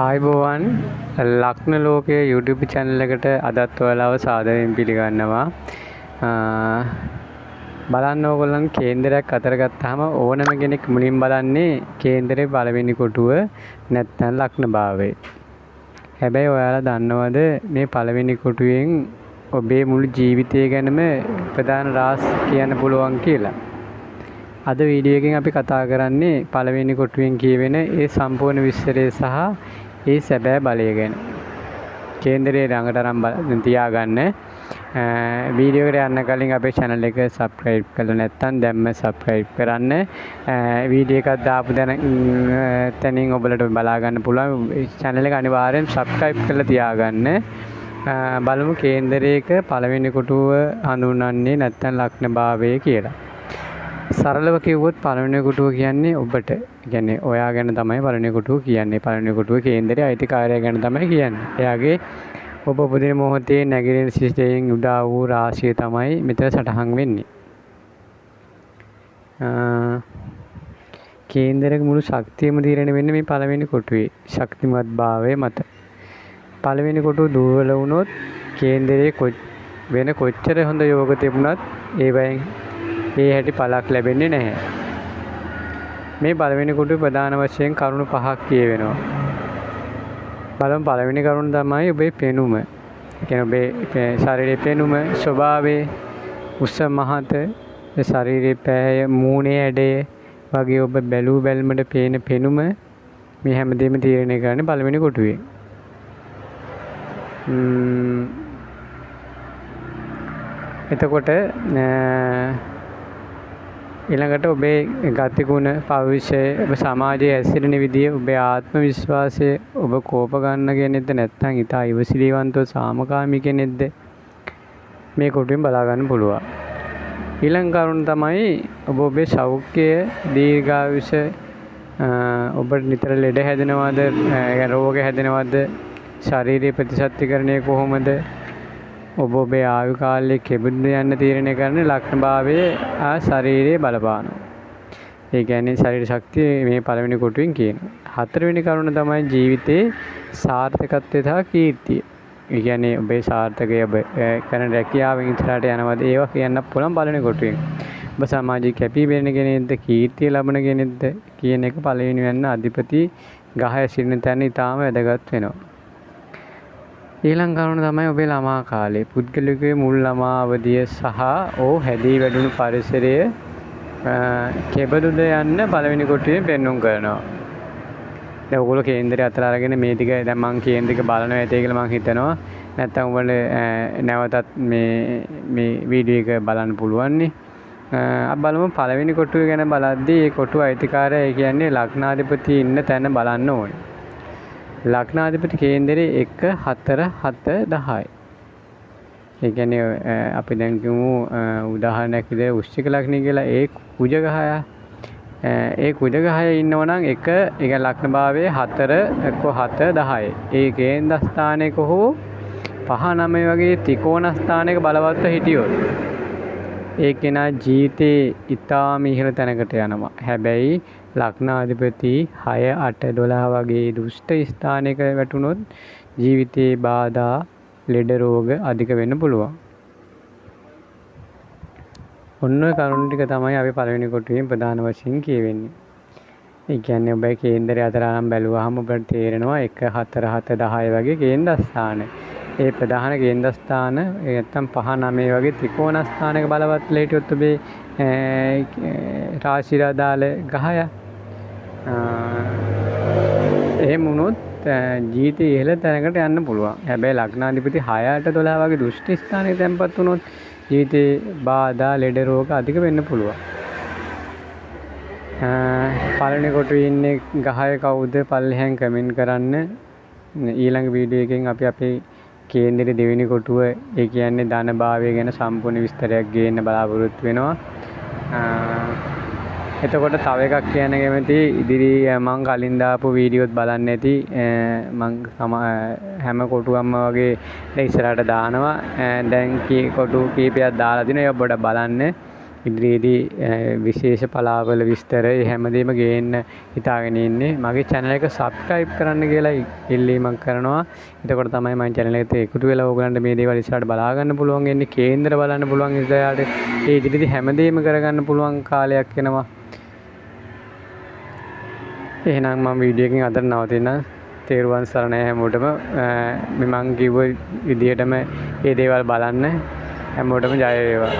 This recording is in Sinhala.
ආයිබෝවන් ලක්න ලෝකයේ YouTube channel එකට අදත් ඔයාලව සාදරයෙන් පිළිගන්නවා. බලන්න ඕගොල්ලන් කේන්දරයක් අතර ගත්තාම ඕනම කෙනෙක් මුලින් බලන්නේ කේන්දරේ පළවෙනි කොටුව නැත්නම් ලක්න භාවය. හැබැයි ඔයාලා දන්නවද මේ පළවෙනි කොටුවෙන් ඔබේ මුළු ජීවිතය ගැනම ප්‍රධාන රාස් කියන්න පුළුවන් කියලා. අද වීඩියෝ එකෙන් අපි කතා කරන්නේ පළවෙනි කොටුවෙන් කියවෙන ඒ සම්පූර්ණ විස්තරය සහ ඒ සැබෑ බලය ගැන. කේන්දරේ ළඟට අරන් තියාගන්න. වීඩියෝ එකට යන්න කලින් අපේ channel එක subscribe කරලා නැත්නම් දැම්ම subscribe කරන්න. වීඩියෝ එකක් දාපු තැනින් ඔයාලට බලා ගන්න පුළුවන්. channel එක අනිවාර්යෙන් subscribe කරලා තියාගන්න. බලමු කේන්දරයක පළවෙනි කොටුව හඳුන්වන්නේ නැත්නම් ලග්න භාවය කියලා. සරලව කිව්වොත් පළවෙනි කොටුව කියන්නේ ඔබට. කියන්නේ ඔයා ගැන තමයි පළවෙනි කොටුව කියන්නේ. පළවෙනි කොටුව කේන්දරයේ අයිතිකාරයා ගැන තමයි කියන්නේ. එයාගේ ඔබ උපදින මොහොතේ නැගිටින සිස්ටයෙන් උදා වූ රාශිය තමයි මෙතන සටහන් වෙන්නේ. කේන්දරයේ මුළු ශක්තියම තීරණය වෙන්නේ මේ පළවෙනි කොටුවේ ශක්තිමත් භාවය මත. පළවෙනි කොටුව දුර්වල වුණොත් කේන්දරයේ වෙන කොච්චර හොඳ යෝග තිබුණත් ඒවෙන් ඒ හැටි පළක් ලැබෙන්නේ නැහැ. මේ පළවෙනි කොටුවේ ප්‍රධාන වශයෙන් කරුණු පහක් කියවෙනවා. බලමු පළවෙනි කරුණ තමයි ඔබේ පෙනුම. කියන්නේ ඔබේ ශරීරයේ පෙනුම, ස්වභාවය, උස මහත, ශරීරයේ පෑය, මූණේ ඇඩය වගේ ඔබ බැලූ බැල්මට පේන පෙනුම මේ හැමදේම තීරණය කරන්නේ පළවෙනි කොටුවේ. එතකොට ඊළඟට ඔබේ ගතිගුණ, භවිෂය, ඔබ සමාජයේ ඇසිරෙන විදිය, ඔබේ ආත්ම විශ්වාසය, ඔබ කෝප ගන්න කෙනෙක්ද නැත්නම් ඊට ඉවසිලිවන්තව සාමකාමී කෙනෙක්ද මේ කොටුවෙන් බලා ගන්න පුළුවන්. ඊළඟ කරුණ තමයි ඔබේ සෞඛ්‍යය, දීර්ඝායුෂ, ඔබට නිතර ලෙඩ හැදෙනවද, රෝග හැදෙනවද, ශාරීරික ප්‍රතිශක්තිකරණය කොහොමද, ඔබේ ආයු කාලයේ කෙබඳු යන්න තීරණය කරන ලග්න භාවයේ ශරීරයේ බලපානවා. ඒ කියන්නේ ශරීර ශක්තිය මේ පළවෙනි කොටුවෙන් කියනවා. හතරවෙනි කරුණ තමයි ජීවිතේ සාර්ථකත්වය සහ කීර්තිය. ඒ කියන්නේ ඔබේ සාර්ථකය, ඔබ කරන රැකියාවෙන් ඉස්සරහට යනවද ඒවා කියන්න පුළුවන් පළවෙනි කොටුවෙන්. ඔබ සමාජයේ කැපී පෙනෙන කෙනෙක්ද, කීර්තිය ලබන කෙනෙක්ද කියන එක පළවෙනි වෙන අධිපති ගහය සිටින තැන ඉතාම වැදගත් වෙනවා. ඊළඟ කරුණ තමයි ඔබේ ළමා කාලේ. පුද්ගලිකයේ මුල් ළමා අවධිය සහ හැදී වැඩුණු පරිසරය කෙබඳුද යන්න පළවෙනි කොටුවේ පෙන්වුම් කරනවා. දැන් ඔයගොල්ලෝ කේන්දරය අතර අරගෙන මේ ටික දැන් මම කේන්දරික බලනවා ඇතේ කියලා මම හිතනවා. නැත්තම් ඔයාලට නැවතත් මේ වීඩියෝ එක බලන්න පුළුවන් නේ. අපි බලමු පළවෙනි කොටුව ගැන බලද්දී මේ කොටුව අයිතිකාරයා කියන්නේ ලග්නාධිපති ඉන්න තැන බලන්න ඕනේ. ලග්නාධිපති කේන්දරේ 1 4 7 10යි. ඒ කියන්නේ අපි දැන් කියමු උදාහරණයක් විදිහට වෘශ්චික ලග්නය කියලා ඒ කුජ ගහය. ඒ කුජ ගහය ඉන්නව නම් ඒ කියන්නේ ලග්න භාවයේ 4 7 10යි. ඒ කේන්ද්‍ර ස්ථානයක හෝ 5 9 වගේ ත්‍රිකෝණ ස්ථානයක බලවත්ව හිටියොත් ඒ කෙනා ජීවිතේ ඉතාම ඉහළ තැනකට යනවා. හැබැයි ලග්නාධිපති 6 8 12 වගේ දුෂ්ට ස්ථානයක වැටුනොත් ජීවිතේ බාධා, ලෙඩ රෝග අධික වෙන්න පුළුවන්. ඔන්න ඔය කරුණු ටික තමයි අපි පළවෙනි කොටුවේ ප්‍රධාන වශයෙන් කියවෙන්නේ. ඒ කියන්නේ ඔබේ කේන්දරය අතර අරන් බැලුවාම ඔබට තේරෙනවා 1 4 7 10 වගේ කේන්ද්‍ර ස්ථාන. ඒ ප්‍රධාන කේන්ද්‍ර ස්ථාන නැත්තම් 5 9 වගේ ත්‍රිකෝණ ස්ථානයක බලවත් ලේටියොත් ඔබේ රාශිය දාල ගහය. එහෙම වුණොත් ජීවිතේ ඉහළ තැනකට යන්න පුළුවන්. හැබැයි ලග්නාධිපති 6 8 12 වගේ දුෂ්ට ස්ථානයක තැන්පත් වුණොත් ජීවිතේ බාධා, ලෙඩ රෝග අධික වෙන්න පුළුවන්. පළවෙනි කොටුවේ ඉන්නේ ගහය කවුද? පල්ලෙහෙන් කමෙන්ට් කරන්න. ඊළඟ වීඩියෝ එකෙන් අපි අපේ කේන්දරේ දෙවෙනි කොටුව ඒ කියන්නේ ධන භාවය ගැන සම්පූර්ණ විස්තරයක් ගේන්න බලාපොරොත්තු වෙනවා. එතකොට තව එකක් කියන්න කැමති ඉදිරි මම කලින් දාපු වීඩියෝත් බලන්න ඇති. මම හැම කොටුවක්ම වගේ ඉස්සරහට දානවා. දැන් කොටු කීපයක් දාලා දිනවා. ඒක ඔබට බලන්න. ඉදිරියේදී විශේෂ පලාවල විස්තර හැමදේම ගේන්න හිතාගෙන ඉන්නේ. මගේ channel එක subscribe කරන්න කියලා ඉල්ලීමක් කරනවා. එතකොට තමයි මම channel එකට එකතු වෙලා ඕගලන්ට මේ දේවල් ඉස්සරහට බලා ගන්න පුළුවන් වෙන්නේ. කේන්දර බලන්න පුළුවන් ඉස්සරහට. ඒ ඉදිරියේදී හැමදේම කරගන්න පුළුවන් කාලයක් එනවා. එහෙනම් මම වීඩියෝ එකකින් අද නවතිනවා. තේරුවන් සරණයි හැමෝටම. මම කිව්ව විදියටම මේ දේවල් බලන්න හැමෝටම ජය වේවා.